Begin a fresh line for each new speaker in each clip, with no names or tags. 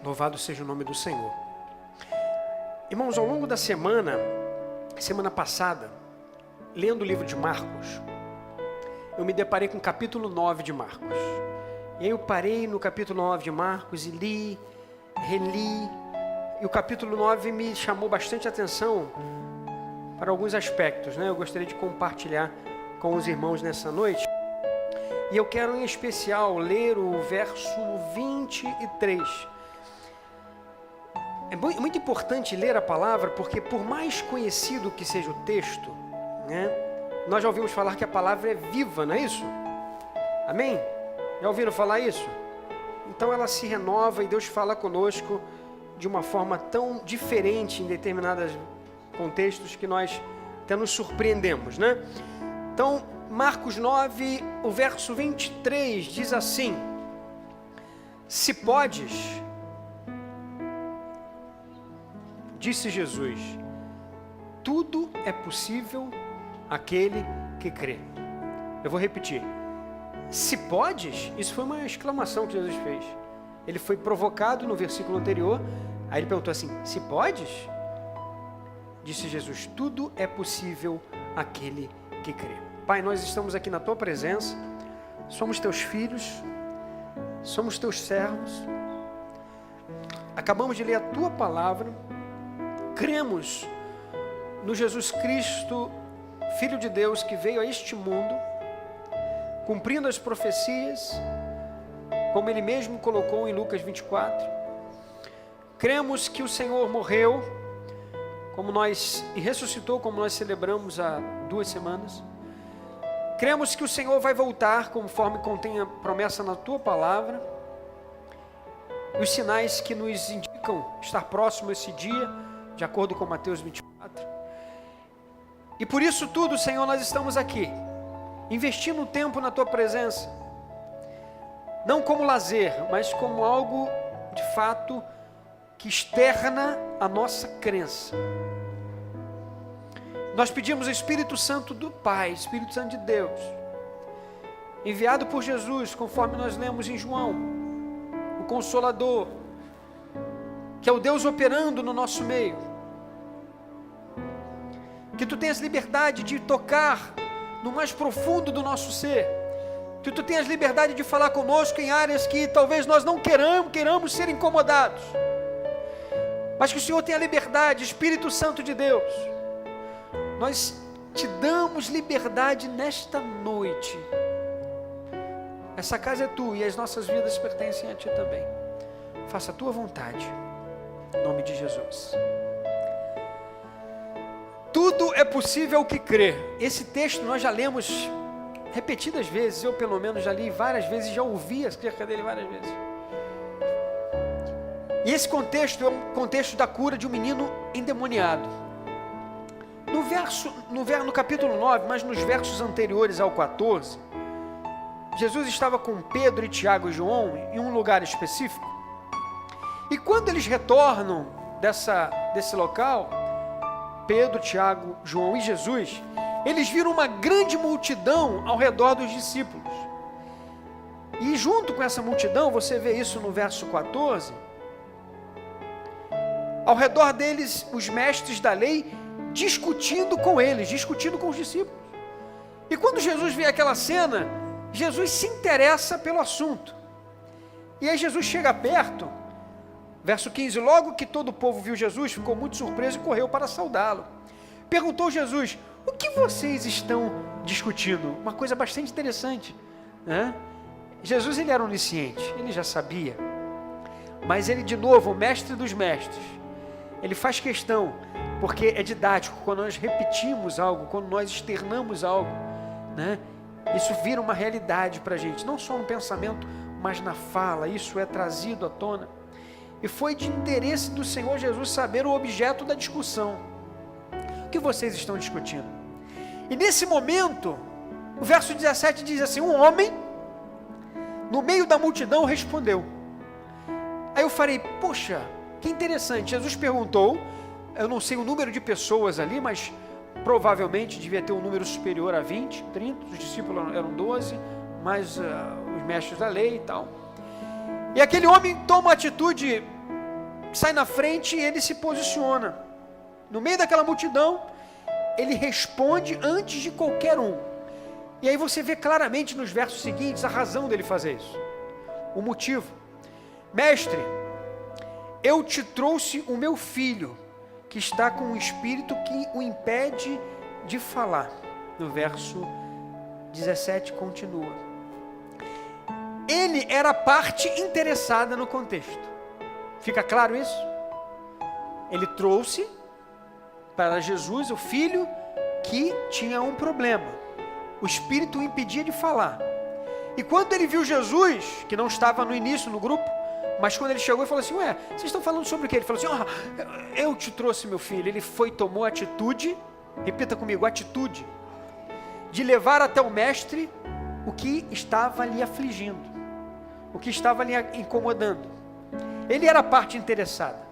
Louvado seja o nome do Senhor. Irmãos, ao longo da semana passada, lendo o livro de Marcos, eu me deparei com o capítulo 9 de Marcos. E aí eu parei no capítulo 9 de Marcos e li, reli, e o capítulo 9 me chamou bastante atenção para alguns aspectos, né? Eu gostaria de compartilhar com os irmãos nessa noite. E eu quero em especial ler o verso 23. É muito importante ler a palavra, porque por mais conhecido que seja o texto, né, nós já ouvimos falar que a palavra é viva, não é isso? Amém? Já ouviram falar isso? Então ela se renova e Deus fala conosco de uma forma tão diferente em determinados contextos que nós até nos surpreendemos, né? Então, Marcos 9, o verso 23 diz assim: se podes, disse Jesus, tudo é possível àquele que crê. Eu vou repetir. Se podes, isso foi uma exclamação que Jesus fez. Ele foi provocado no versículo anterior, aí ele perguntou assim, se podes? Disse Jesus, tudo é possível àquele que crê. Pai, nós estamos aqui na Tua presença, somos Teus filhos, somos Teus servos, acabamos de ler a Tua palavra, cremos no Jesus Cristo, Filho de Deus, que veio a este mundo, cumprindo as profecias, como Ele mesmo colocou em Lucas 24. Cremos que o Senhor morreu, e ressuscitou, como nós celebramos há 2 semanas. Cremos que o Senhor vai voltar, conforme contém a promessa na Tua palavra. Os sinais que nos indicam estar próximo esse dia, de acordo com Mateus 24. E por isso tudo, Senhor, nós estamos aqui, investindo tempo na Tua presença, não como lazer, mas como algo, de fato, que externa a nossa crença. Nós pedimos o Espírito Santo do Pai, Espírito Santo de Deus, enviado por Jesus, conforme nós lemos em João, o Consolador, que é o Deus operando no nosso meio. Que Tu tenhas liberdade de tocar no mais profundo do nosso ser. Que Tu tenhas liberdade de falar conosco em áreas que talvez nós não queiramos ser incomodados. Mas que o Senhor tenha liberdade, Espírito Santo de Deus. Nós Te damos liberdade nesta noite. Essa casa é Tua e as nossas vidas pertencem a Ti também. Faça a Tua vontade. Em nome de Jesus. Tudo é possível ao que crê. Esse texto nós já lemos repetidas vezes. Eu pelo menos já li várias vezes, já ouvi acerca dele várias vezes. E esse contexto é um contexto da cura de um menino endemoniado. No capítulo 9, mas nos versos anteriores ao 14, Jesus estava com Pedro e Tiago e João em um lugar específico. E quando eles retornam desse local, Pedro, Tiago, João e Jesus, eles viram uma grande multidão ao redor dos discípulos. E junto com essa multidão, você vê isso no verso 14, ao redor deles, os mestres da lei, discutindo com os discípulos. E quando Jesus vê aquela cena, Jesus se interessa pelo assunto. E aí Jesus chega perto, verso 15, logo que todo o povo viu Jesus, ficou muito surpreso e correu para saudá-lo. Perguntou Jesus, o que vocês estão discutindo? Uma coisa bastante interessante, né? Jesus, ele era onisciente, ele já sabia. Mas ele, de novo, o mestre dos mestres, ele faz questão, porque é didático, quando nós repetimos algo, quando nós externamos algo, né? Isso vira uma realidade para a gente, não só no pensamento, mas na fala, isso é trazido à tona. E foi de interesse do Senhor Jesus saber o objeto da discussão. O que vocês estão discutindo? E nesse momento, o verso 17 diz assim, um homem, no meio da multidão, respondeu. Aí eu falei, poxa, que interessante. Jesus perguntou, eu não sei o número de pessoas ali, mas provavelmente devia ter um número superior a 20, 30, os discípulos eram 12, mais os mestres da lei e tal. E aquele homem toma uma atitude sai na frente e ele se posiciona. No meio daquela multidão, ele responde antes de qualquer um. E aí você vê claramente nos versos seguintes a razão dele fazer isso. O motivo. Mestre, eu te trouxe o meu filho, que está com um espírito que o impede de falar. No verso 17 continua. Ele era a parte interessada no contexto. Fica claro isso? Ele trouxe para Jesus o filho que tinha um problema. O espírito o impedia de falar. E quando ele viu Jesus, que não estava no início no grupo, mas quando ele chegou e falou assim, ué, vocês estão falando sobre o quê? Ele falou assim, eu te trouxe meu filho. Ele foi, tomou a atitude, repita comigo, atitude, de levar até o mestre o que estava lhe afligindo, o que estava lhe incomodando. Ele era a parte interessada.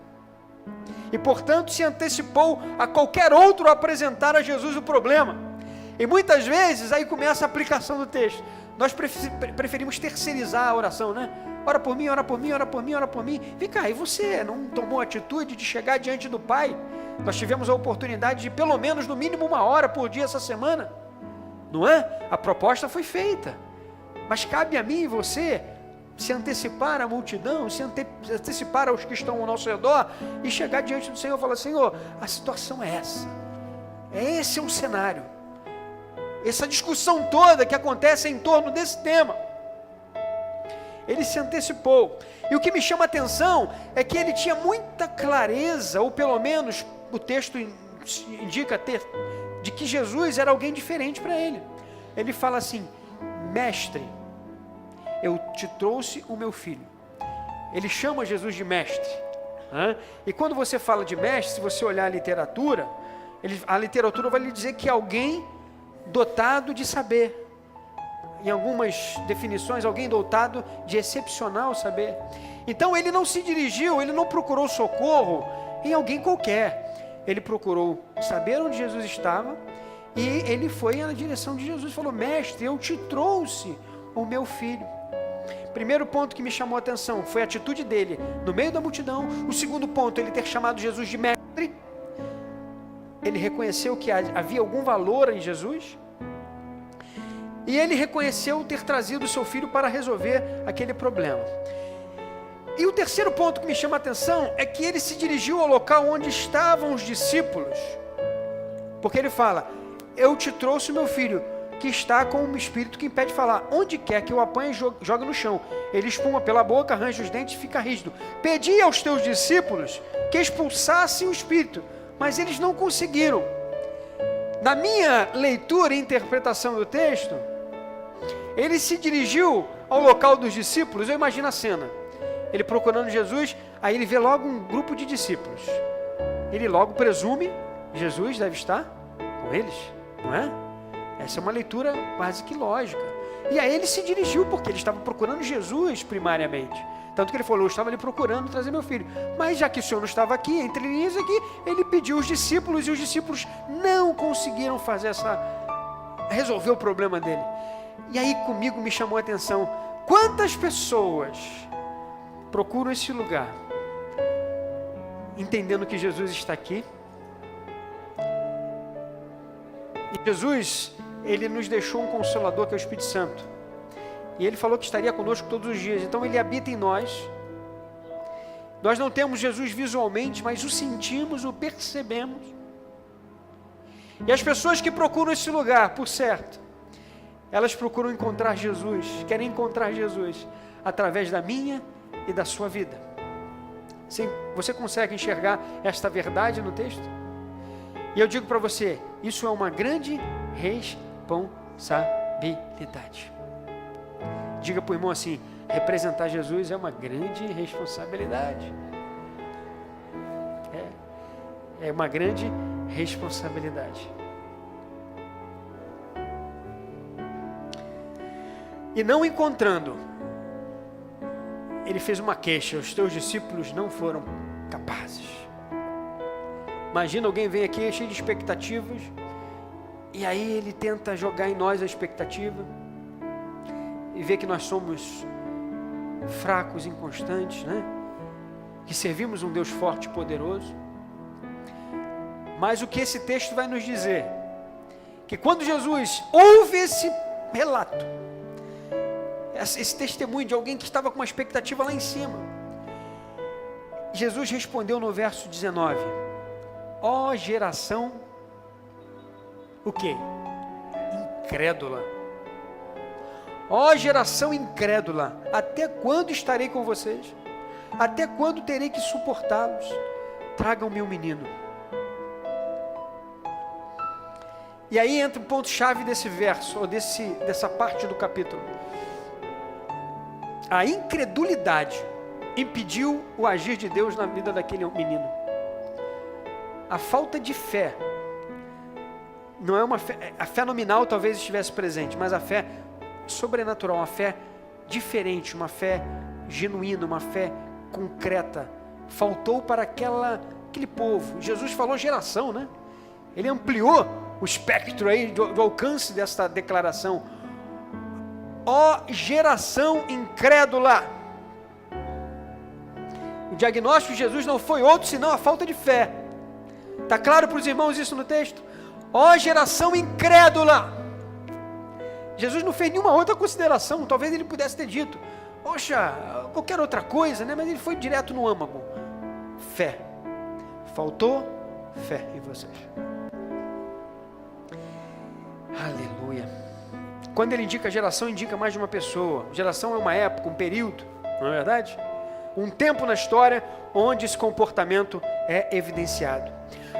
E portanto se antecipou a qualquer outro apresentar a Jesus o problema. E muitas vezes aí começa a aplicação do texto. Nós preferimos terceirizar a oração, né? Ora por mim, ora por mim, ora por mim, ora por mim. Vem cá, e você não tomou a atitude de chegar diante do Pai? Nós tivemos a oportunidade de pelo menos, no mínimo, 1 hora por dia essa semana. Não é? A proposta foi feita. Mas cabe a mim e você se antecipar à multidão, se antecipar aos que estão ao nosso redor e chegar diante do Senhor e falar, Senhor, a situação é essa. Esse é o cenário. Essa discussão toda que acontece em torno desse tema. Ele se antecipou. E o que me chama a atenção é que ele tinha muita clareza, ou pelo menos o texto indica ter, de que Jesus era alguém diferente para ele. Ele fala assim, mestre, eu te trouxe o meu filho. Ele chama Jesus de mestre. E quando você fala de mestre, se você olhar a literatura vai lhe dizer que é alguém dotado de saber. Em algumas definições, alguém dotado de excepcional saber. Então ele não se dirigiu, ele não procurou socorro em alguém qualquer. Ele procurou saber onde Jesus estava e ele foi na direção de Jesus e falou, mestre, eu te trouxe o meu filho. Primeiro ponto que me chamou a atenção foi a atitude dele no meio da multidão. O segundo ponto, ele ter chamado Jesus de mestre. Ele reconheceu que havia algum valor em Jesus. E ele reconheceu ter trazido o seu filho para resolver aquele problema. E o terceiro ponto que me chama a atenção é que ele se dirigiu ao local onde estavam os discípulos. Porque ele fala, eu te trouxe o meu filho, que está com um espírito que impede de falar. Onde quer que eu apanhe, joga no chão. Ele espuma pela boca, arranja os dentes e fica rígido. Pedi aos teus discípulos que expulsassem o espírito, mas eles não conseguiram. Na minha leitura e interpretação do texto, ele se dirigiu ao local dos discípulos. Eu imagino a cena. Ele procurando Jesus, aí ele vê logo um grupo de discípulos. Ele logo presume, Jesus deve estar com eles, não é? Essa é uma leitura quase que lógica. E aí ele se dirigiu, porque ele estava procurando Jesus primariamente. Tanto que ele falou, eu estava ali procurando trazer meu filho. Mas já que o Senhor não estava aqui, entre linhas aqui, ele pediu os discípulos, e os discípulos não conseguiram resolver o problema dele. E aí comigo me chamou a atenção, quantas pessoas procuram esse lugar, entendendo que Jesus está aqui. E Jesus, ele nos deixou um Consolador, que é o Espírito Santo. E ele falou que estaria conosco todos os dias. Então ele habita em nós. Nós não temos Jesus visualmente, mas o sentimos, o percebemos. E as pessoas que procuram esse lugar, por certo, elas procuram encontrar Jesus, querem encontrar Jesus através da minha e da sua vida. Sim, você consegue enxergar esta verdade no texto? E eu digo para você, isso é uma grande responsabilidade. Diga para o irmão assim, representar Jesus é uma grande responsabilidade. É uma grande responsabilidade. E não encontrando, ele fez uma queixa, os teus discípulos não foram capazes. Imagina alguém vem aqui cheio de expectativas, e aí ele tenta jogar em nós a expectativa, e vê que nós somos fracos, inconstantes, né? que servimos um Deus forte e poderoso. Mas o que esse texto vai nos dizer? Que quando Jesus ouve esse relato, esse testemunho de alguém que estava com uma expectativa lá em cima, Jesus respondeu no verso 19: ó geração, o quê? Incrédula. Ó geração incrédula, até quando estarei com vocês? Até quando terei que suportá-los? Tragam-me um menino. E aí entra o ponto-chave desse verso, ou dessa parte do capítulo. A incredulidade impediu o agir de Deus na vida daquele menino. A falta de fé, não é uma fé, a fé nominal talvez estivesse presente, mas a fé sobrenatural, uma fé diferente, uma fé genuína, uma fé concreta, faltou para aquele povo. Jesus falou geração, né? Ele ampliou o espectro aí do alcance desta declaração. Ó geração incrédula. O diagnóstico de Jesus não foi outro senão a falta de fé. Está claro para os irmãos isso no texto? Ó geração incrédula. Jesus não fez nenhuma outra consideração. Talvez ele pudesse ter dito, poxa, qualquer outra coisa, né? Mas ele foi direto no âmago. Fé. Faltou fé em vocês. Aleluia. Quando ele indica geração, indica mais de uma pessoa. Geração é uma época, um período, não é verdade? Um tempo na história onde esse comportamento é evidenciado.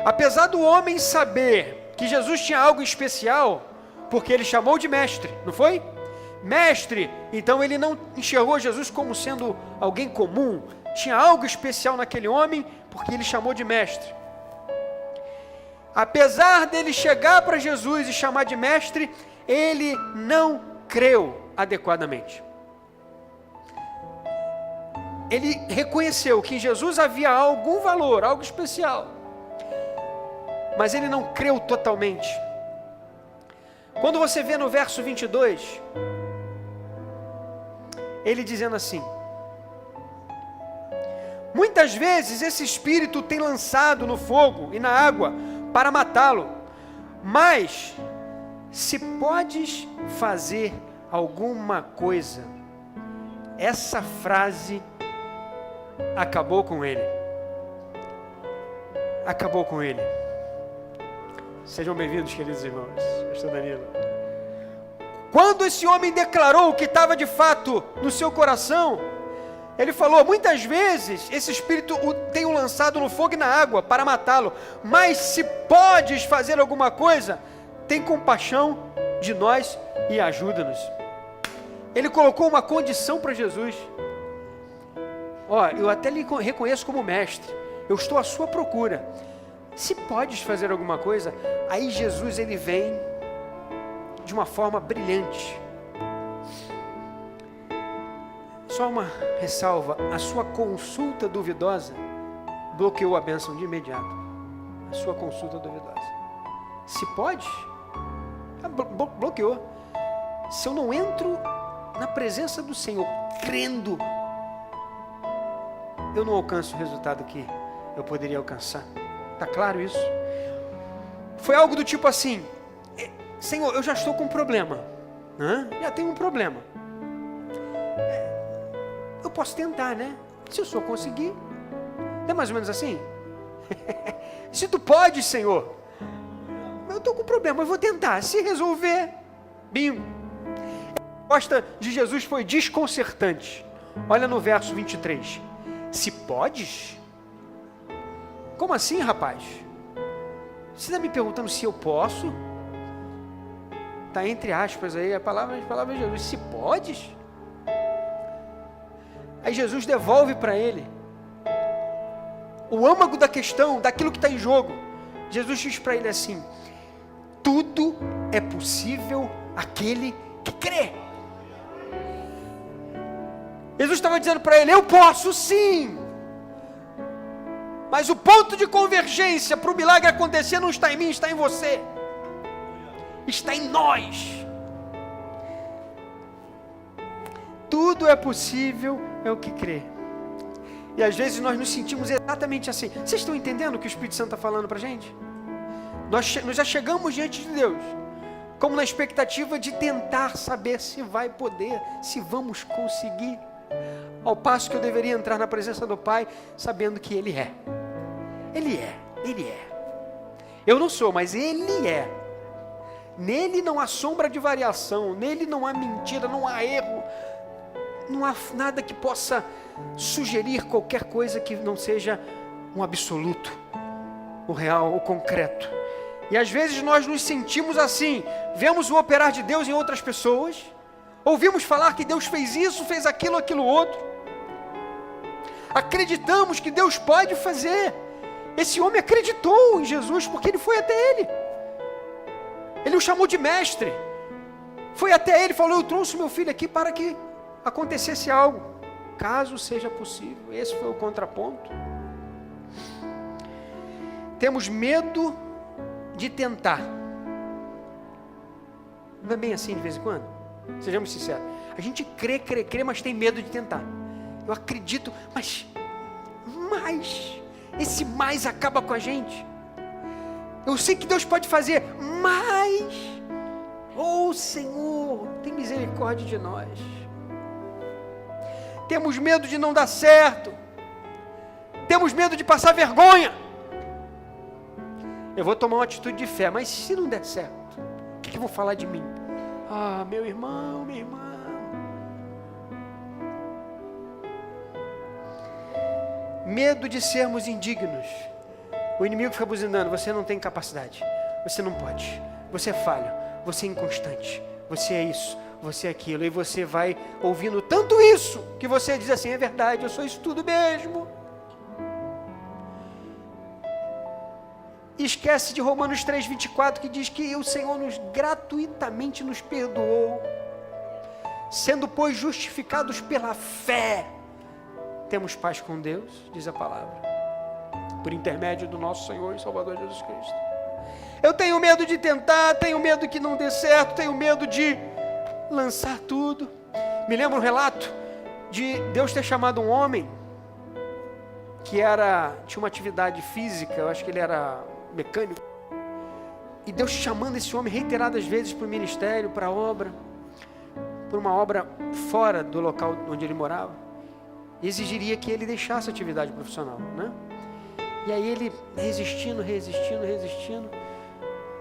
Apesar do homem saber que Jesus tinha algo especial, porque ele chamou de mestre, não foi? Mestre, então ele não enxergou Jesus como sendo alguém comum. Tinha algo especial naquele homem, porque ele chamou de mestre. Apesar dele chegar para Jesus e chamar de mestre, ele não creu adequadamente. Ele reconheceu que em Jesus havia algum valor, algo especial, mas ele não creu totalmente. Quando você vê no verso 22, ele dizendo assim: muitas vezes esse espírito tem lançado no fogo e na água para matá-lo, mas se podes fazer alguma coisa. Essa frase acabou com ele. Acabou com ele. Sejam bem-vindos, queridos irmãos. Pastor Danilo. Quando esse homem declarou o que estava de fato no seu coração, ele falou: muitas vezes esse espírito o tenho lançado no fogo e na água para matá-lo, mas se podes fazer alguma coisa, tem compaixão de nós e ajuda-nos. Ele colocou uma condição para Jesus. Ó, eu até lhe reconheço como mestre, eu estou à sua procura. Se podes fazer alguma coisa, aí Jesus ele vem de uma forma brilhante. Só uma ressalva: a sua consulta duvidosa bloqueou a bênção de imediato. A sua consulta duvidosa. Se pode, bloqueou. Se eu não entro na presença do Senhor crendo, eu não alcanço o resultado que eu poderia alcançar. Está claro isso? Foi algo do tipo assim: Senhor, eu já estou com um problema, já tenho um problema. Eu posso tentar, né? Se o Senhor conseguir. Não é mais ou menos assim? Se tu pode, Senhor, eu estou com um problema, eu vou tentar. Se resolver, bingo. A resposta de Jesus foi desconcertante. Olha no verso 23. Se podes? Como assim, rapaz? Você está me perguntando se eu posso? Está entre aspas aí a palavra de Jesus. Se podes? Aí Jesus devolve para ele o âmago da questão, daquilo que está em jogo. Jesus diz para ele assim: tudo é possível àquele que crê. Jesus estava dizendo para ele: eu posso sim. Mas o ponto de convergência para o milagre acontecer não está em mim, está em você. Está em nós. Tudo é possível é o que crê. E às vezes nós nos sentimos exatamente assim. Vocês estão entendendo o que o Espírito Santo está falando para a gente? Nós já chegamos diante de Deus, como na expectativa de tentar saber se vai poder, se vamos conseguir. Ao passo que eu deveria entrar na presença do Pai, sabendo que Ele é. Ele é, Ele é. Eu não sou, mas Ele é. Nele não há sombra de variação, nele não há mentira, não há erro, não há nada que possa sugerir qualquer coisa que não seja um absoluto, o real, o concreto. E às vezes nós nos sentimos assim, vemos o operar de Deus em outras pessoas, ouvimos falar que Deus fez isso, fez aquilo, aquilo outro, acreditamos que Deus pode fazer. Esse homem acreditou em Jesus porque ele foi até ele. Ele o chamou de mestre. Foi até ele e falou: eu trouxe meu filho aqui para que acontecesse algo, caso seja possível. Esse foi o contraponto. Temos medo de tentar. Não é bem assim de vez em quando? Sejamos sinceros. A gente crê, mas tem medo de tentar. Eu acredito, mas esse mais acaba com a gente. Eu sei que Deus pode fazer, mas, oh Senhor, tem misericórdia de nós. Temos medo de não dar certo. Temos medo de passar vergonha. Eu vou tomar uma atitude de fé, mas se não der certo, o que vão falar de mim? Ah, meu irmão, minha irmã. Medo de sermos indignos. O inimigo fica buzinando: você não tem capacidade, você não pode, você é falho, você é inconstante, você é isso, você é aquilo. E você vai ouvindo tanto isso, que você diz assim: é verdade, eu sou isso tudo mesmo. E esquece de Romanos 3,24, que diz que o Senhor gratuitamente nos perdoou. Sendo, pois, justificados pela fé, temos paz com Deus, diz a palavra, por intermédio do nosso Senhor e Salvador Jesus Cristo. Eu tenho medo de tentar, tenho medo que não dê certo, tenho medo de lançar tudo. Me lembro um relato de Deus ter chamado um homem que tinha uma atividade física, eu acho que ele era mecânico, e Deus chamando esse homem reiteradas vezes para o ministério, para a obra, por uma obra fora do local onde ele morava, exigiria que ele deixasse a atividade profissional, né? E aí ele resistindo,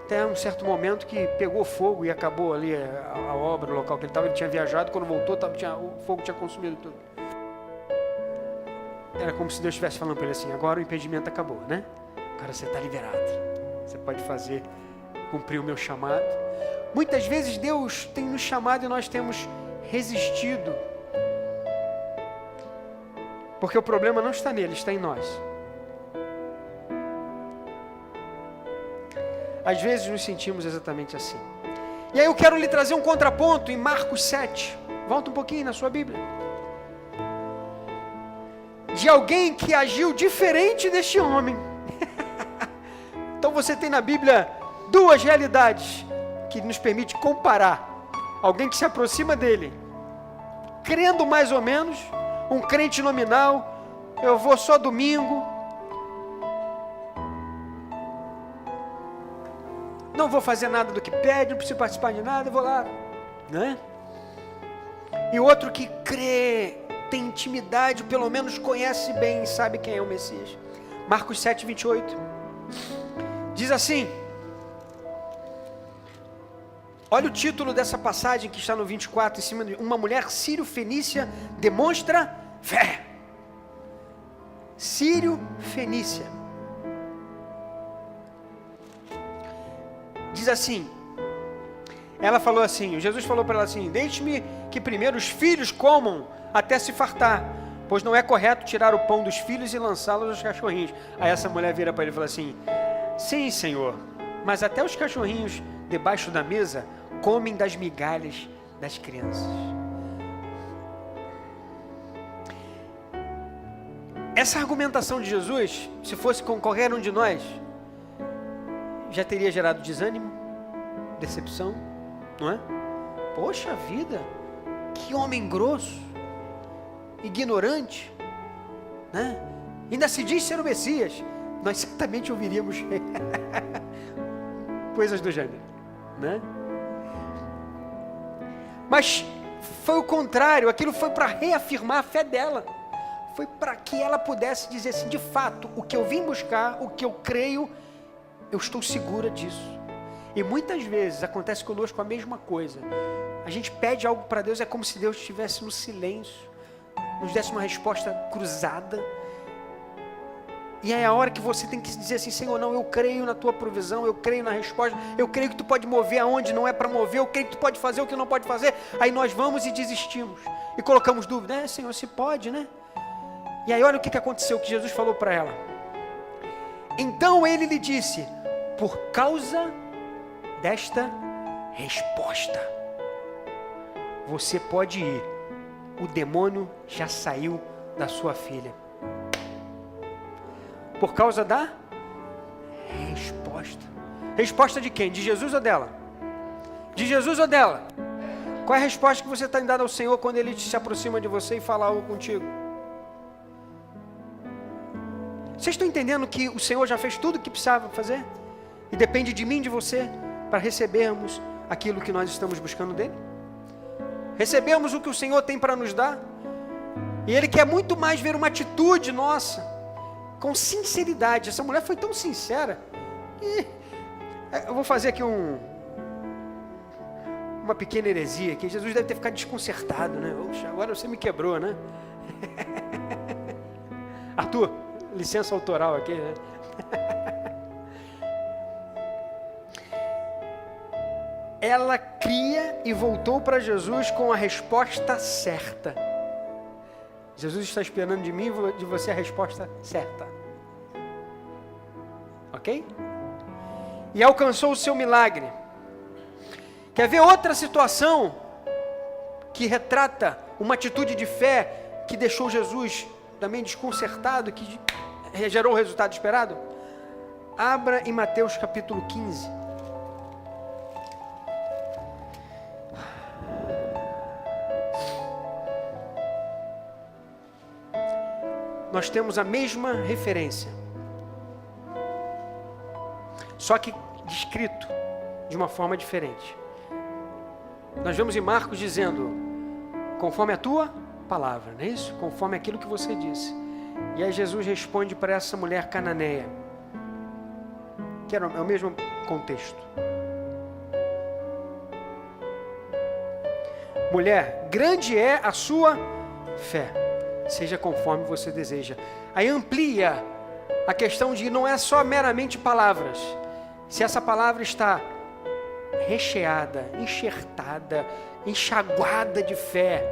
até um certo momento que pegou fogo e acabou ali a obra, o local que ele estava. Ele tinha viajado, quando voltou, o fogo tinha consumido tudo. Era como se Deus estivesse falando para ele assim: agora o impedimento acabou, né? Agora você está liberado, você pode cumprir o meu chamado. Muitas vezes Deus tem nos chamado e nós temos resistido, porque o problema não está nele, está em nós. Às vezes nos sentimos exatamente assim. E aí eu quero lhe trazer um contraponto em Marcos 7. Volta um pouquinho na sua Bíblia. De alguém que agiu diferente deste homem. Então você tem na Bíblia duas realidades que nos permite comparar. Alguém que se aproxima dele, crendo mais ou menos, um crente nominal, eu vou só domingo, não vou fazer nada do que pede, não preciso participar de nada, eu vou lá, né? E outro que crê, tem intimidade, pelo menos conhece bem, sabe quem é o Messias. Marcos 7, 28. Diz assim, olha o título dessa passagem que está no 24, em cima de uma mulher sírio-fenícia demonstra fé. Sírio-fenícia. Diz assim, ela falou assim, Jesus falou para ela assim: deixe-me que primeiro os filhos comam até se fartar, pois não é correto tirar o pão dos filhos e lançá-los aos cachorrinhos. Aí essa mulher vira para ele e fala assim: sim, Senhor, mas até os cachorrinhos debaixo da mesa comem das migalhas das crianças. Essa argumentação de Jesus, se fosse com qualquer um de nós, já teria gerado desânimo, decepção, não é? Poxa vida, que homem grosso, ignorante. né? Ainda se diz ser o Messias. Nós certamente ouviríamos coisas do gênero, né? Mas foi o contrário, aquilo foi para reafirmar a fé dela. Foi para que ela pudesse dizer assim, de fato, o que eu vim buscar, o que eu creio, eu estou segura disso. E muitas vezes acontece conosco a mesma coisa. A gente pede algo para Deus, é como se Deus estivesse no silêncio, nos desse uma resposta cruzada. E aí é a hora que você tem que dizer assim, Senhor, não, eu creio na tua provisão, eu creio na resposta, eu creio que tu pode mover aonde não é para mover, eu creio que tu pode fazer o que não pode fazer. Aí nós vamos e desistimos, e colocamos dúvida, Senhor, se pode, né? E aí olha o que aconteceu, que Jesus falou para ela. Então ele lhe disse, por causa desta resposta, você pode ir, o demônio já saiu da sua filha. Por causa da resposta. Resposta de quem? De Jesus ou dela? De Jesus ou dela? Qual é a resposta que você está dando ao Senhor quando Ele se aproxima de você e fala algo contigo? Vocês estão entendendo que o Senhor já fez tudo o que precisava fazer? E depende de mim e de você para recebermos aquilo que nós estamos buscando dEle? Recebemos o que o Senhor tem para nos dar? E Ele quer muito mais ver uma atitude nossa com sinceridade. Essa mulher foi tão sincera. Eu vou fazer aqui uma pequena heresia aqui. Jesus deve ter ficado desconcertado, né? Oxa, agora você me quebrou, né? Arthur, licença autoral aqui, né? Ela cria e voltou para Jesus com a resposta certa. Jesus está esperando de mim e de você a resposta certa. Ok? E alcançou o seu milagre. Quer ver outra situação que retrata uma atitude de fé que deixou Jesus também desconcertado, que gerou o resultado esperado? Abra em Mateus capítulo 15. Nós temos a mesma referência, só que descrito de uma forma diferente. Nós vemos em Marcos dizendo, conforme a tua palavra, não é isso? Conforme aquilo que você disse. E aí Jesus responde para essa mulher cananeia, que é o mesmo contexto. Mulher, grande é a sua fé. Seja conforme você deseja. Aí amplia a questão de não é só meramente palavras. Se essa palavra está recheada, enxertada, enxaguada de fé,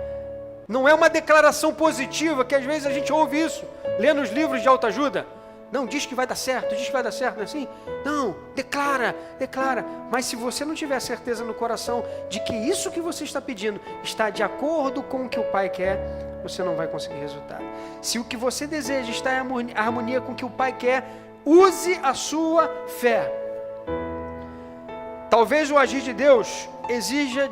não é uma declaração positiva, que às vezes a gente ouve isso, lendo os livros de autoajuda. Não, diz que vai dar certo, diz que vai dar certo, não é assim? Não, declara. Mas se você não tiver certeza no coração de que isso que você está pedindo está de acordo com o que o Pai quer, você não vai conseguir resultado. Se o que você deseja está em harmonia com o que o Pai quer, use a sua fé. Talvez o agir de Deus exija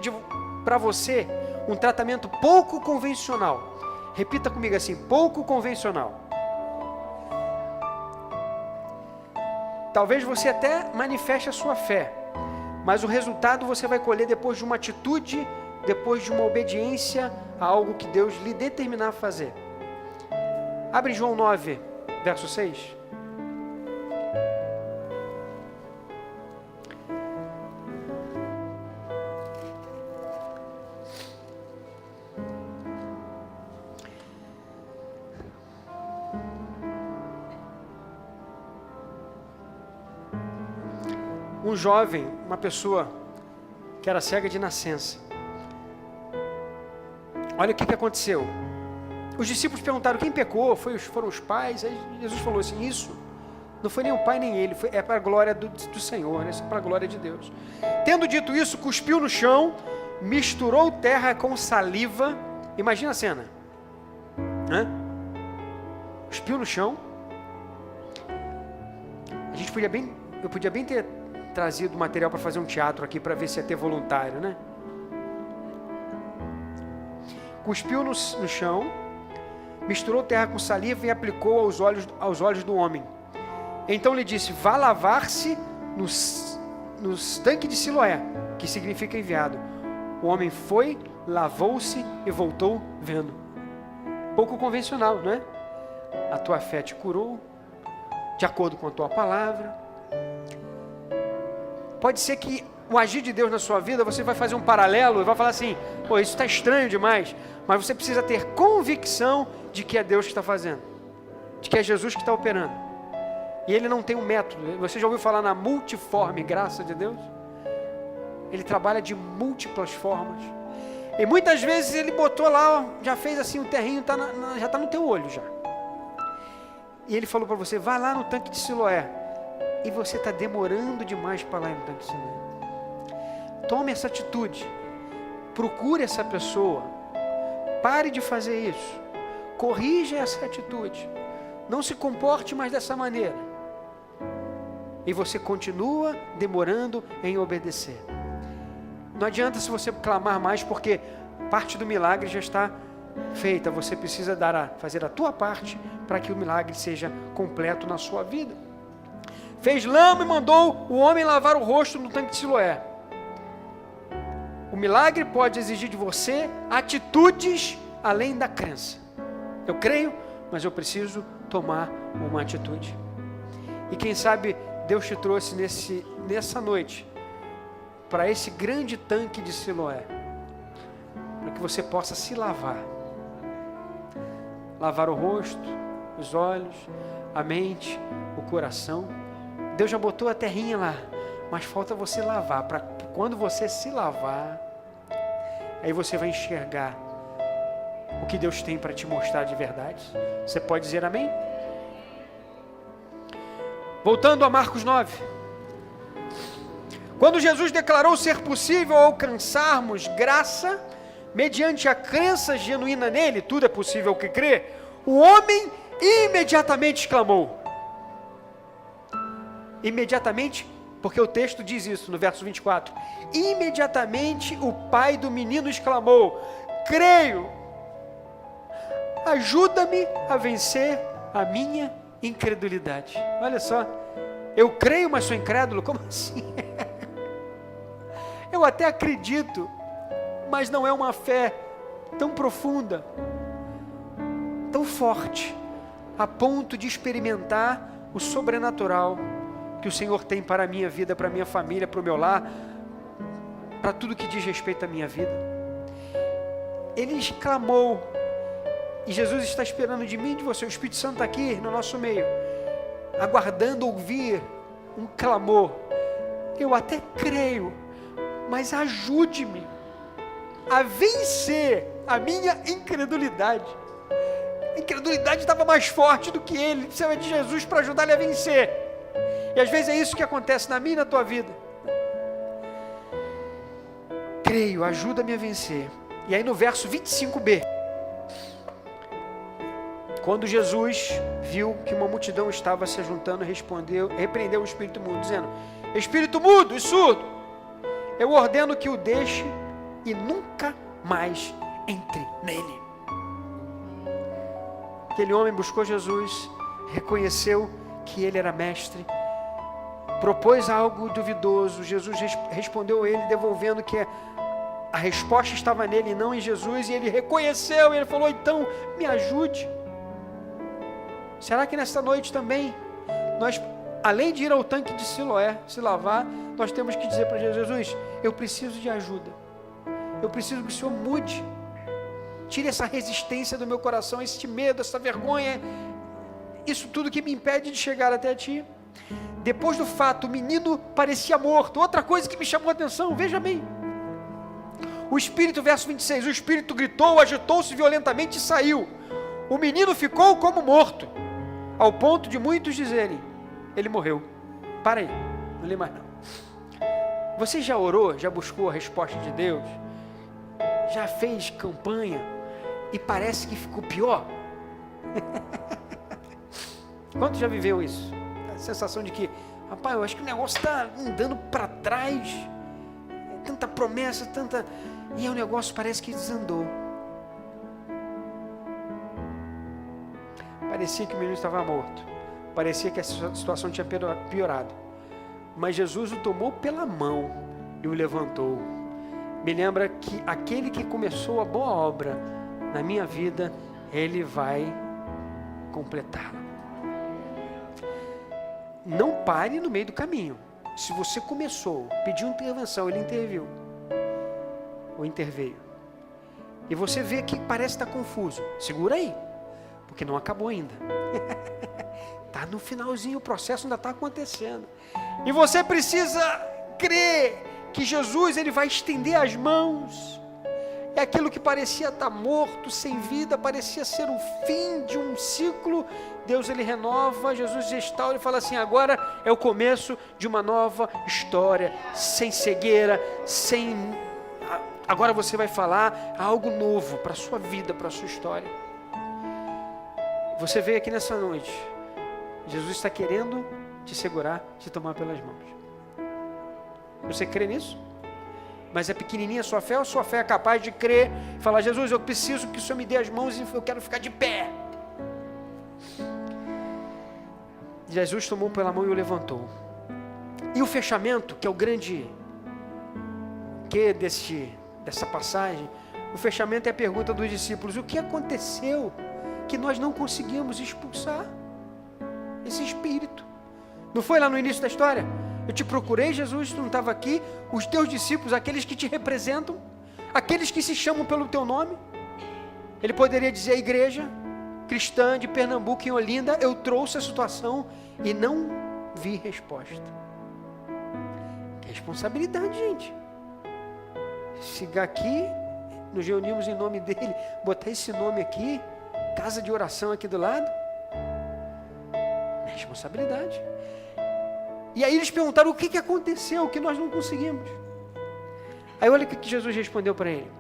para você um tratamento pouco convencional. Repita comigo assim, pouco convencional. Talvez você até manifeste a sua fé, mas o resultado você vai colher depois de uma atitude, depois de uma obediência a algo que Deus lhe determinar a fazer. Abre João 9, verso 6. Um jovem, uma pessoa que era cega de nascença. Olha o que aconteceu. Os discípulos perguntaram quem pecou, foram os pais. Aí Jesus falou assim, isso não foi nem o pai nem ele, é para a glória do Senhor, né? Isso é para a glória de Deus. Tendo dito isso, cuspiu no chão, misturou terra com saliva. Imagina a cena, né? Cuspiu no chão. Eu podia bem ter trazido material para fazer um teatro aqui, para ver se ia ter voluntário, né? Cuspiu no chão, misturou terra com saliva e aplicou aos olhos do homem. Então lhe disse: vá lavar-se no tanque de Siloé, que significa enviado. O homem foi, lavou-se e voltou vendo. Pouco convencional, não é? A tua fé te curou, de acordo com a tua palavra. Pode ser que o agir de Deus na sua vida, você vai fazer um paralelo e vai falar assim: pô, isso está estranho demais. Mas você precisa ter convicção de que é Deus que está fazendo, de que é Jesus que está operando. E Ele não tem um método. Você já ouviu falar na multiforme graça de Deus? Ele trabalha de múltiplas formas. E muitas vezes Ele botou lá, já fez assim, o terrinho já está no teu olho já. E Ele falou para você: vá lá no tanque de Siloé. E você está demorando demais para lá no tanque de Siloé. Tome essa atitude. Procure essa pessoa. Pare de fazer isso. Corrija essa atitude. Não se comporte mais dessa maneira. E você continua demorando em obedecer. Não adianta se você clamar mais, porque parte do milagre já está feita. Você precisa fazer a tua parte para que o milagre seja completo na sua vida. Fez lama e mandou o homem lavar o rosto no tanque de Siloé. O milagre pode exigir de você atitudes além da crença. Eu creio, mas eu preciso tomar uma atitude. E quem sabe Deus te trouxe nessa noite para esse grande tanque de Siloé, para que você possa se lavar. Lavar o rosto, os olhos, a mente, o coração. Deus já botou a terrinha lá, mas falta você lavar, para quando você se lavar, aí você vai enxergar o que Deus tem para te mostrar de verdade. Você pode dizer amém? Voltando a Marcos 9. Quando Jesus declarou ser possível alcançarmos graça, mediante a crença genuína nele, tudo é possível ao que crê, o homem imediatamente exclamou. Imediatamente, porque o texto diz isso no verso 24. Imediatamente o pai do menino exclamou: creio, ajuda-me a vencer a minha incredulidade. Olha só, eu creio, mas sou incrédulo? Como assim? Eu até acredito, mas não é uma fé tão profunda, tão forte, a ponto de experimentar o sobrenatural que o Senhor tem para a minha vida, para a minha família, para o meu lar, para tudo que diz respeito à minha vida. Ele exclamou, e Jesus está esperando de mim e de você. O Espírito Santo está aqui no nosso meio, aguardando ouvir um clamor. Eu até creio, mas ajude-me a vencer a minha incredulidade. A incredulidade estava mais forte do que ele. Precisava de Jesus para ajudar ele a vencer. E às vezes é isso que acontece na minha e na tua vida. Creio, ajuda-me a vencer. E aí no verso 25b, quando Jesus viu que uma multidão estava se juntando, repreendeu o espírito mudo, dizendo: espírito mudo e surdo, eu ordeno que o deixe e nunca mais entre nele. Aquele homem buscou Jesus, reconheceu que ele era mestre, propôs algo duvidoso. Jesus respondeu a ele, devolvendo que a resposta estava nele e não em Jesus, e ele reconheceu, e ele falou: então me ajude. Será que nesta noite também, nós, além de ir ao tanque de Siloé, se lavar, nós temos que dizer para Jesus: eu preciso de ajuda, eu preciso que o Senhor mude, tire essa resistência do meu coração, esse medo, essa vergonha, isso tudo que me impede de chegar até ti. Depois do fato, o menino parecia morto. Outra coisa que me chamou a atenção, veja bem, o espírito, verso 26, o espírito gritou, agitou-se violentamente e saiu. O menino ficou como morto, ao ponto de muitos dizerem: ele morreu. Para aí, não lê mais não. Você já orou, já buscou a resposta de Deus? Já fez campanha e parece que ficou pior? Quanto já viveu isso? A sensação de que, rapaz, eu acho que o negócio está andando para trás, tanta promessa, e o negócio parece que desandou. parecia que o menino estava morto, parecia que a situação tinha piorado, mas Jesus o tomou pela mão e o levantou. Me lembra que aquele que começou a boa obra na minha vida, Ele vai completá-la. Não pare no meio do caminho. Se você começou, pediu intervenção, Ele interviu, ou interveio, e você vê que parece estar confuso, segura aí, porque não acabou ainda. Está no finalzinho, o processo ainda está acontecendo, e você precisa crer que Jesus, Ele vai estender as mãos. É aquilo que parecia estar morto, sem vida, parecia ser o fim de um ciclo. Deus, Ele renova, Jesus restaura e fala assim: agora é o começo de uma nova história, sem cegueira, agora você vai falar algo novo para a sua vida, para a sua história. Você veio aqui nessa noite, Jesus está querendo te segurar, te tomar pelas mãos. Você crê nisso? Mas é pequenininha a sua fé, ou sua fé é capaz de crer e falar: Jesus, eu preciso que o Senhor me dê as mãos e eu quero ficar de pé? Jesus tomou pela mão e o levantou. E o fechamento, que é o grande que dessa passagem, o fechamento é a pergunta dos discípulos: o que aconteceu que nós não conseguimos expulsar esse espírito? Não foi lá no início da história? Eu te procurei, Jesus, tu não estava aqui. Os teus discípulos, aqueles que te representam, aqueles que se chamam pelo teu nome. Ele poderia dizer: a igreja cristã de Pernambuco, em Olinda, eu trouxe a situação e não vi resposta. Responsabilidade, gente. Chegar aqui, nos reunimos em nome dele, botar esse nome aqui, casa de oração aqui do lado, responsabilidade. E aí eles perguntaram: o que aconteceu, que nós não conseguimos? Aí olha o que Jesus respondeu para ele.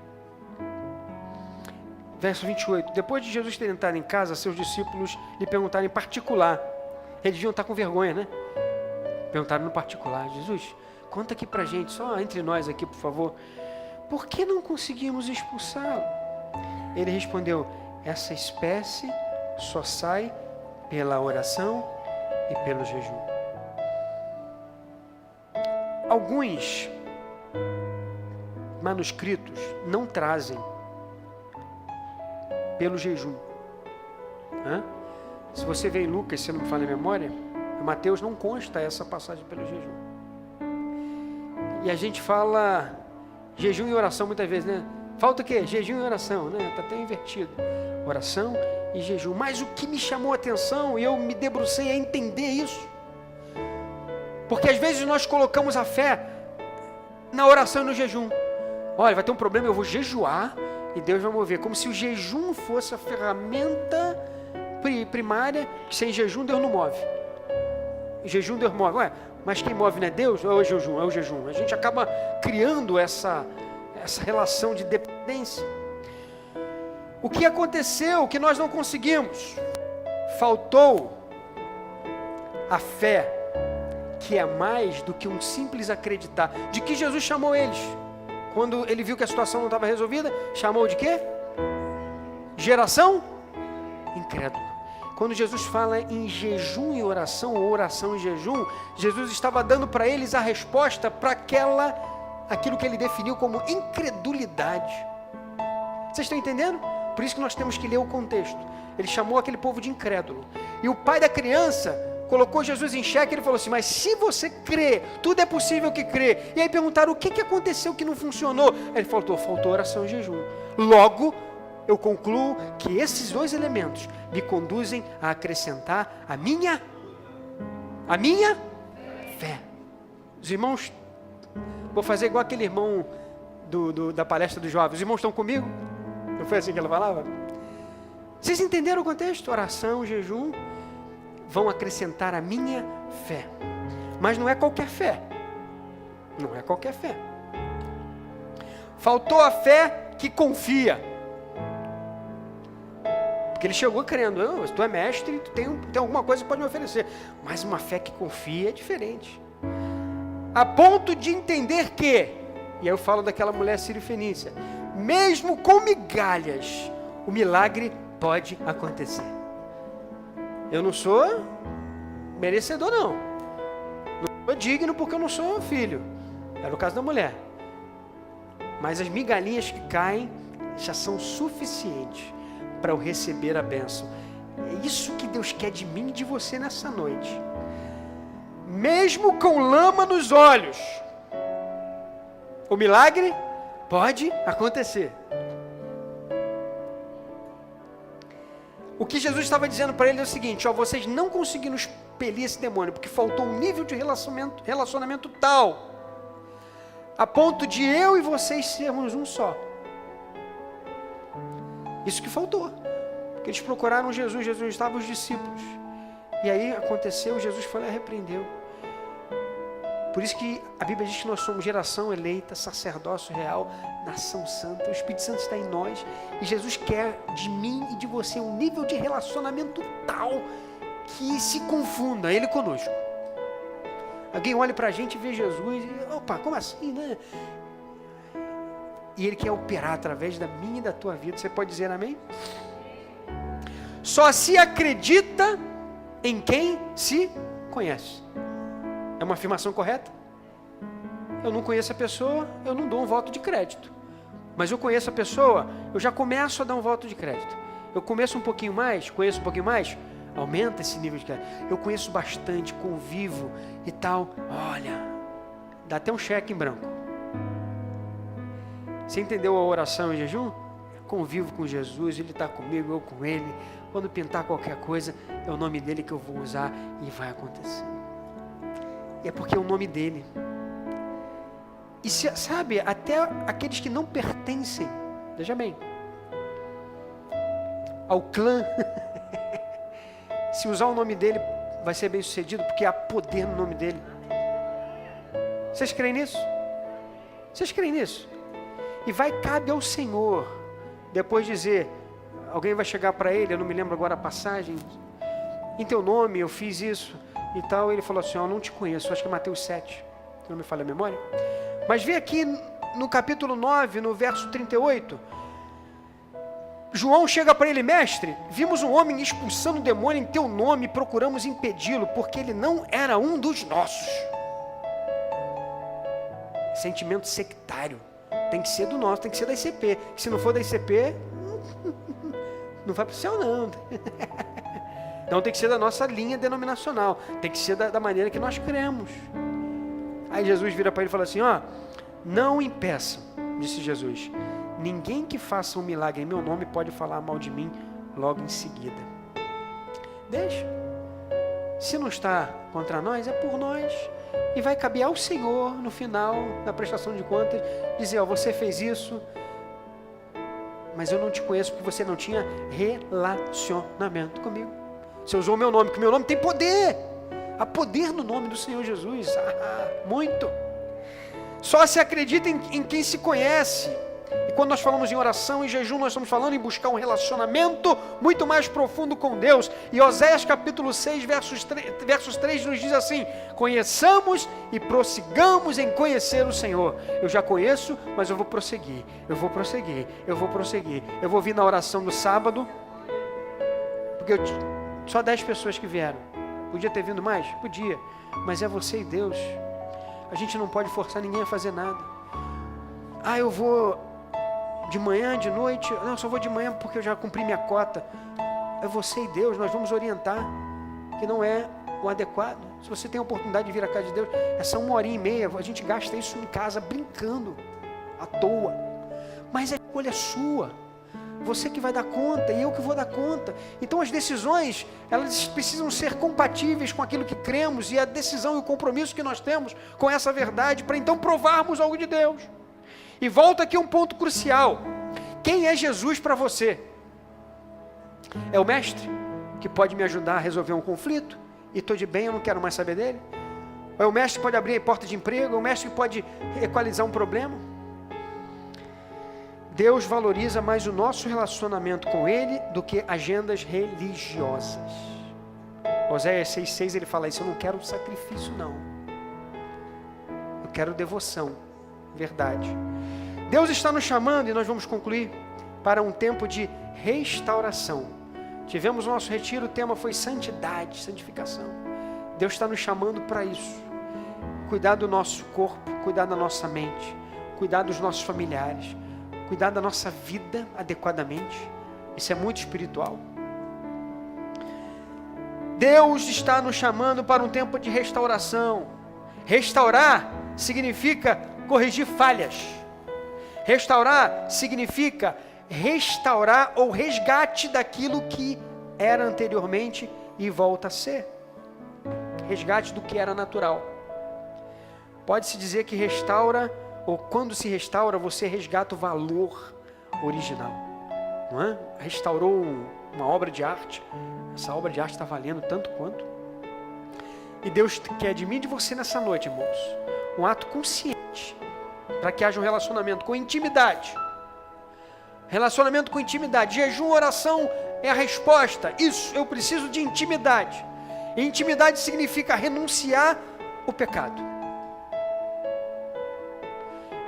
Verso 28. Depois de Jesus ter entrado em casa, seus discípulos lhe perguntaram em particular. Eles deviam estar com vergonha, né? Perguntaram no particular: Jesus, conta aqui pra gente, só entre nós aqui, por favor, por que não conseguimos expulsá-lo? Ele respondeu: essa espécie só sai pela oração e pelo jejum. Alguns manuscritos não trazem pelo jejum. Se você vê em Lucas, se não me falha a memória, em Mateus não consta essa passagem pelo jejum. E a gente fala jejum e oração muitas vezes, né? Falta o quê? Jejum e oração, né? Está até invertido. Oração e jejum. Mas o que me chamou a atenção, e eu me debrucei a entender isso, porque às vezes nós colocamos a fé na oração e no jejum. Olha, vai ter um problema, eu vou jejuar e Deus vai mover. Como se o jejum fosse a ferramenta primária, que sem jejum Deus não move. O jejum Deus move. Ué, mas quem move não é Deus? Ou é o jejum? É o jejum. A gente acaba criando essa relação de dependência. O que aconteceu que nós não conseguimos? Faltou a fé, que é mais do que um simples acreditar. De que Jesus chamou eles? Quando ele viu que a situação não estava resolvida, chamou de quê? Geração incrédula. Quando Jesus fala em jejum e oração, ou oração e jejum, Jesus estava dando para eles a resposta para aquilo que ele definiu como incredulidade. Vocês estão entendendo? Por isso que nós temos que ler o contexto. Ele chamou aquele povo de incrédulo. E o pai da criança colocou Jesus em xeque. Ele falou assim: mas se você crê, tudo é possível que crê. E aí perguntaram: o que aconteceu que não funcionou? Ele falou: faltou oração e jejum. Logo, eu concluo que esses dois elementos me conduzem a acrescentar a minha fé. Os irmãos, vou fazer igual aquele irmão da palestra dos jovens. Os irmãos estão comigo? Não foi assim que ela falava? Vocês entenderam o contexto? Oração, jejum vão acrescentar a minha fé. Mas não é qualquer fé. Não é qualquer fé. Faltou a fé que confia. Porque ele chegou crendo: tu é mestre, tu tem alguma coisa que pode me oferecer. Mas uma fé que confia é diferente. A ponto de entender que, e aí eu falo daquela mulher sírio-fenícia, mesmo com migalhas, o milagre pode acontecer. Eu não sou merecedor, não. Não sou digno porque eu não sou filho. Era o caso da mulher. Mas as migalhinhas que caem já são suficientes para eu receber a bênção. É isso que Deus quer de mim e de você nessa noite. Mesmo com lama nos olhos, o milagre pode acontecer. O que Jesus estava dizendo para ele é o seguinte: ó, vocês não conseguiram expelir esse demônio porque faltou um nível de relacionamento tal, a ponto de eu e vocês sermos um só. Isso que faltou. Porque eles procuraram Jesus, Jesus estava os discípulos. E aí aconteceu, Jesus foi lá e repreendeu. Por isso que a Bíblia diz que nós somos geração eleita, sacerdócio real, nação santa. O Espírito Santo está em nós. E Jesus quer de mim e de você um nível de relacionamento tal que se confunda Ele conosco. Alguém olha para a gente e vê Jesus e, opa, como assim, né? E Ele quer operar através da minha e da tua vida. Você pode dizer amém? Só se acredita em quem se conhece. É uma afirmação correta? Eu não conheço a pessoa, eu não dou um voto de crédito. Mas eu conheço a pessoa, eu já começo a dar um voto de crédito. Eu começo um pouquinho mais, conheço um pouquinho mais, aumenta esse nível de crédito. Eu conheço bastante, convivo e tal. Olha, dá até um cheque em branco. Você entendeu a oração em jejum? Convivo com Jesus, Ele está comigo, eu com Ele. Quando pintar qualquer coisa, é o nome dEle que eu vou usar e vai acontecer. E é porque é o nome dEle. E sabe, até aqueles que não pertencem, veja bem, ao clã, se usar o nome dEle, vai ser bem sucedido, porque há poder no nome dEle. Vocês creem nisso? Vocês creem nisso? E cabe ao Senhor, depois dizer, alguém vai chegar para Ele, eu não me lembro agora a passagem, em teu nome eu fiz isso e tal. Ele falou assim, eu não te conheço, acho que é Mateus 7, se não me falha a memória. Mas vê aqui no capítulo 9, no verso 38, João chega para ele, mestre, vimos um homem expulsando o demônio em teu nome e procuramos impedi-lo, porque ele não era um dos nossos. Sentimento sectário. Tem que ser do nosso, tem que ser da ICP. Se não for da ICP, não vai para o céu não. Então tem que ser da nossa linha denominacional. Tem que ser da maneira que nós cremos. Aí Jesus vira para ele e fala assim, ó, não impeçam, disse Jesus, ninguém que faça um milagre em meu nome pode falar mal de mim logo em seguida. Deixa. Se não está contra nós, é por nós. E vai caber ao Senhor, no final da prestação de contas, dizer, ó, você fez isso, mas eu não te conheço porque você não tinha relacionamento comigo. Você usou o meu nome, porque o meu nome tem poder. Há poder no nome do Senhor Jesus. Muito. Só se acredita em quem se conhece. E quando nós falamos em oração e jejum, nós estamos falando em buscar um relacionamento muito mais profundo com Deus. E Oséias capítulo 6, versos 3 nos diz assim, conheçamos e prossigamos em conhecer o Senhor. Eu já conheço, mas eu vou prosseguir, eu vou prosseguir, eu vou prosseguir. Eu vou vir na oração do sábado, porque só 10 pessoas que vieram. Podia ter vindo mais? Podia. Mas é você e Deus. A gente não pode forçar ninguém a fazer nada. Eu vou de manhã, de noite. Não, só vou de manhã porque eu já cumpri minha cota. É você e Deus, nós vamos orientar, que não é o adequado. Se você tem a oportunidade de vir à casa de Deus, essa 1h30, a gente gasta isso em casa brincando, à toa. Mas a escolha é sua. Você que vai dar conta e eu que vou dar conta. Então as decisões, elas precisam ser compatíveis com aquilo que cremos e a decisão e o compromisso que nós temos com essa verdade para então provarmos algo de Deus. E volta aqui um ponto crucial. Quem é Jesus para você? É o mestre que pode me ajudar a resolver um conflito e estou de bem, eu não quero mais saber dele? Ou é o mestre que pode abrir a porta de emprego? É o mestre que pode equalizar um problema? Deus valoriza mais o nosso relacionamento com Ele do que agendas religiosas. Oséias 6,6 ele fala isso, eu não quero sacrifício não. Eu quero devoção, verdade. Deus está nos chamando, e nós vamos concluir, para um tempo de restauração. Tivemos o nosso retiro, o tema foi santidade, santificação. Deus está nos chamando para isso. Cuidar do nosso corpo, cuidar da nossa mente, cuidar dos nossos familiares, cuidar da nossa vida adequadamente. Isso é muito espiritual. Deus está nos chamando para um tempo de restauração. Restaurar significa corrigir falhas. Restaurar significa restaurar ou resgate daquilo que era anteriormente e volta a ser. Resgate do que era natural. Pode-se dizer que restaura, ou quando se restaura, você resgata o valor original. Não é? Restaurou uma obra de arte. Essa obra de arte está valendo tanto quanto. E Deus quer de mim e de você nessa noite, irmãos, um ato consciente, para que haja um relacionamento com intimidade. Relacionamento com intimidade. Jejum, oração é a resposta. Isso, eu preciso de intimidade. E intimidade significa renunciar o pecado.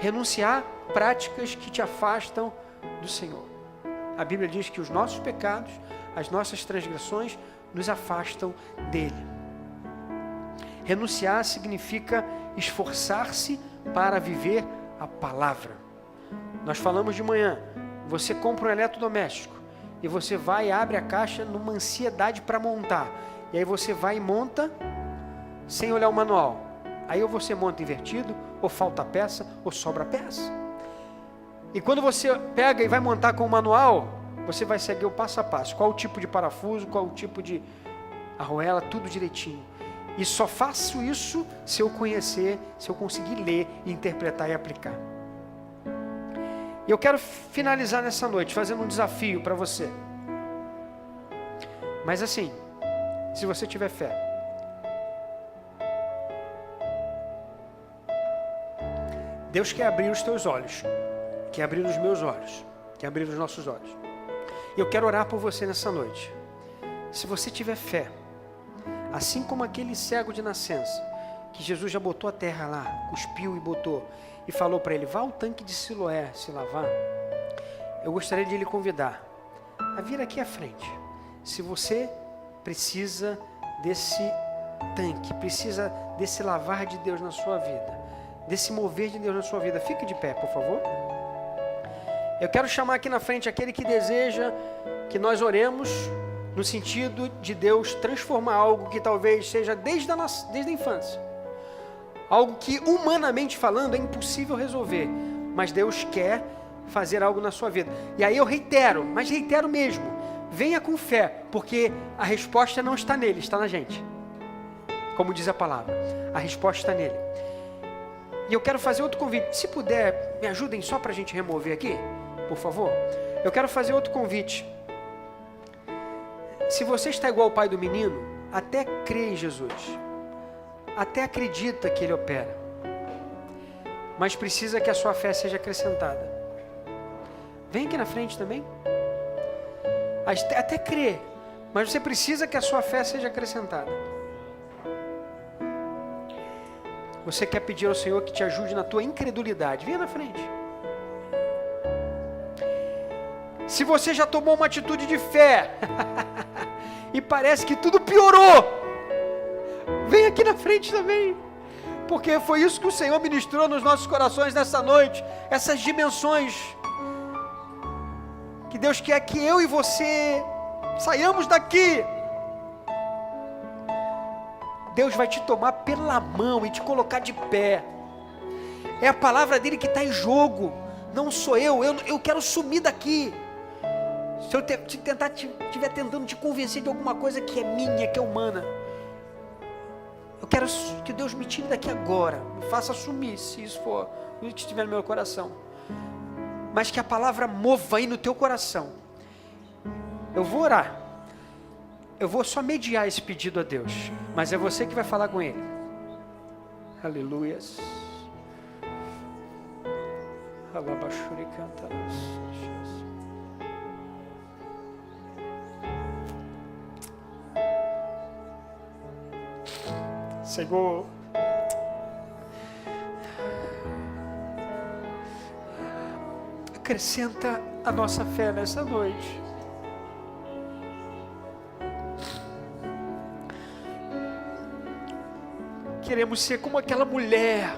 Renunciar práticas que te afastam do Senhor. A Bíblia diz que os nossos pecados, as nossas transgressões, nos afastam dele. Renunciar significa esforçar-se para viver a palavra. Nós falamos de manhã, você compra um eletrodoméstico e você vai e abre a caixa numa ansiedade para montar. E aí você vai e monta sem olhar o manual. Aí ou você monta invertido, ou falta peça, ou sobra peça. E quando você pega e vai montar com o manual, você vai seguir o passo a passo. Qual o tipo de parafuso, qual o tipo de arruela, tudo direitinho. E só faço isso se eu conhecer, se eu conseguir ler, interpretar e aplicar. E eu quero finalizar nessa noite fazendo um desafio para você. Mas assim, se você tiver fé. Deus quer abrir os teus olhos, quer abrir os meus olhos, quer abrir os nossos olhos. E eu quero orar por você nessa noite. Se você tiver fé, assim como aquele cego de nascença, que Jesus já botou a terra lá, cuspiu e botou, e falou para ele, vá ao tanque de Siloé se lavar, eu gostaria de lhe convidar a vir aqui à frente. Se você precisa desse tanque, precisa desse lavar de Deus na sua vida, desse mover de Deus na sua vida, fique de pé, por favor. Eu quero chamar aqui na frente aquele que deseja que nós oremos no sentido de Deus transformar algo que talvez seja desde a infância. Algo que, humanamente falando, é impossível resolver. Mas Deus quer fazer algo na sua vida. E aí eu reitero, mas reitero mesmo. Venha com fé, porque a resposta não está nele, está na gente. Como diz a palavra, a resposta está nele. E eu quero fazer outro convite. Se puder, me ajudem só para a gente remover aqui, por favor. Eu quero fazer outro convite. Se você está igual ao pai do menino, até crê em Jesus, até acredita que Ele opera, mas precisa que a sua fé seja acrescentada. Vem aqui na frente também. Até crê, mas você precisa que a sua fé seja acrescentada. Você quer pedir ao Senhor que te ajude na tua incredulidade? Venha na frente. Se você já tomou uma atitude de fé e parece que tudo piorou, vem aqui na frente também, porque foi isso que o Senhor ministrou nos nossos corações nessa noite, essas dimensões que Deus quer que eu e você saiamos daqui. Deus vai te tomar pela mão e te colocar de pé. É a palavra dele que está em jogo, não sou eu quero sumir daqui. Se eu estiver tentando te convencer de alguma coisa que é minha, que é humana, eu quero que Deus me tire daqui agora, me faça sumir, se isso for o que estiver no meu coração, mas que a palavra mova aí no teu coração. Eu vou orar, eu vou só mediar esse pedido a Deus, mas é você que vai falar com Ele. Aleluias. Senhor, acrescenta a nossa fé nessa noite. Queremos ser como aquela mulher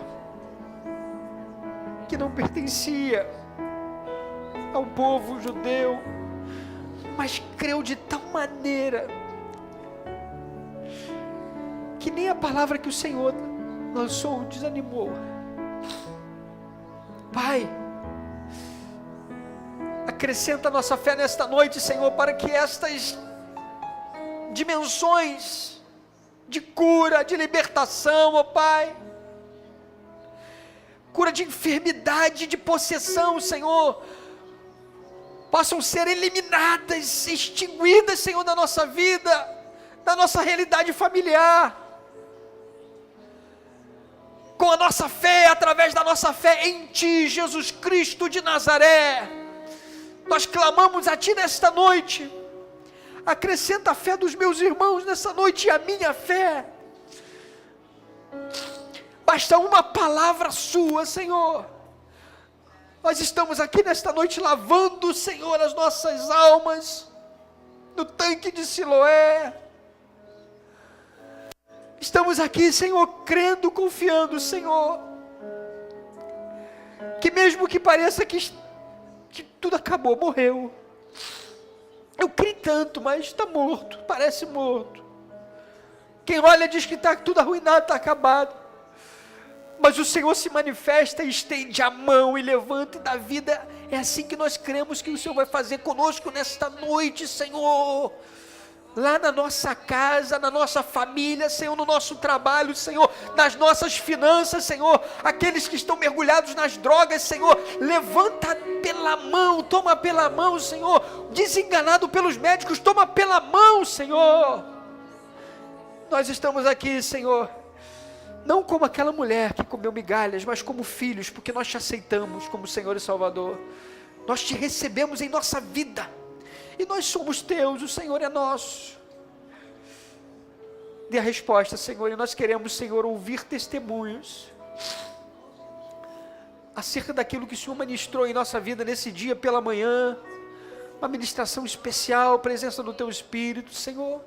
que não pertencia ao povo judeu, mas creu de tal maneira que nem a palavra que o Senhor lançou desanimou. Pai, acrescenta a nossa fé nesta noite, Senhor, para que estas dimensões de cura, de libertação, ó Pai, cura de enfermidade, de possessão, Senhor, possam ser eliminadas, extinguidas, Senhor, da nossa vida, da nossa realidade familiar, com a nossa fé, através da nossa fé em Ti, Jesus Cristo de Nazaré. Nós clamamos a Ti nesta noite. Acrescenta a fé dos meus irmãos nessa noite e a minha fé. Basta uma palavra sua, Senhor. Nós estamos aqui nesta noite lavando, Senhor, as nossas almas no tanque de Siloé. Estamos aqui, Senhor, crendo, confiando, Senhor, que mesmo que pareça que tudo acabou, morreu. Eu criei tanto, mas está morto, parece morto. Quem olha diz que está tudo arruinado, está acabado. Mas o Senhor se manifesta e estende a mão e levanta e dá vida. É assim que nós cremos que o Senhor vai fazer conosco nesta noite, Senhor. Lá na nossa casa, na nossa família, Senhor, no nosso trabalho, Senhor, nas nossas finanças, Senhor, aqueles que estão mergulhados nas drogas, Senhor, levanta pela mão, toma pela mão, Senhor, desenganado pelos médicos, toma pela mão, Senhor. Nós estamos aqui, Senhor, não como aquela mulher que comeu migalhas, mas como filhos, porque nós te aceitamos como Senhor e Salvador, nós te recebemos em nossa vida, e nós somos teus, o Senhor é nosso. Dê a resposta, Senhor, e nós queremos, Senhor, ouvir testemunhos acerca daquilo que o Senhor ministrou em nossa vida nesse dia pela manhã, uma ministração especial, presença do Teu Espírito, Senhor.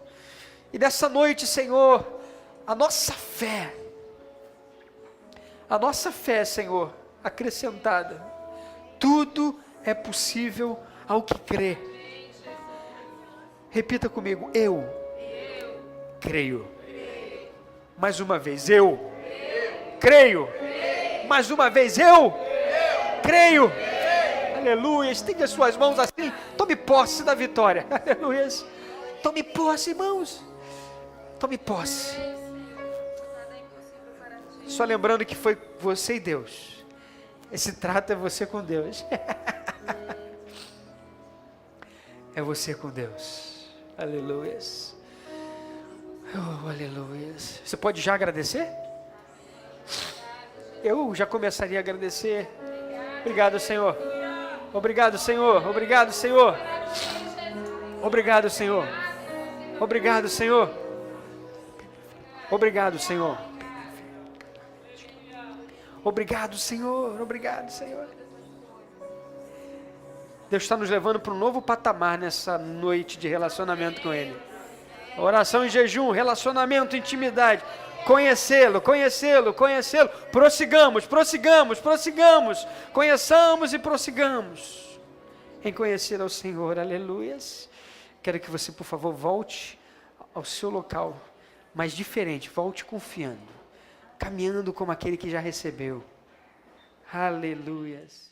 E nessa noite, Senhor, a nossa fé, Senhor, acrescentada, tudo é possível ao que crê. Repita comigo, eu creio. Mais uma vez, eu creio. Mais uma vez, eu creio. Aleluia. Estende as suas mãos assim. Tome posse da vitória. Aleluia. Tome posse, irmãos. Tome posse. Só lembrando que foi você e Deus. Esse trato é você com Deus. É você com Deus. Aleluia. Oh, aleluia. Você pode já agradecer? Eu já começaria a agradecer. Obrigado, Senhor. Obrigado, Senhor. Obrigado, Senhor. Obrigado, Senhor. Obrigado, Senhor. Obrigado, Senhor. Obrigado, Senhor. Obrigado, Senhor. Deus está nos levando para um novo patamar nessa noite de relacionamento com Ele. Oração em jejum, relacionamento, intimidade. Conhecê-lo, conhecê-lo, conhecê-lo. Prossigamos, prossigamos, prossigamos. Conheçamos e prossigamos em conhecer ao Senhor. Aleluias. Quero que você, por favor, volte ao seu local, mas diferente. Volte confiando, caminhando como aquele que já recebeu. Aleluias.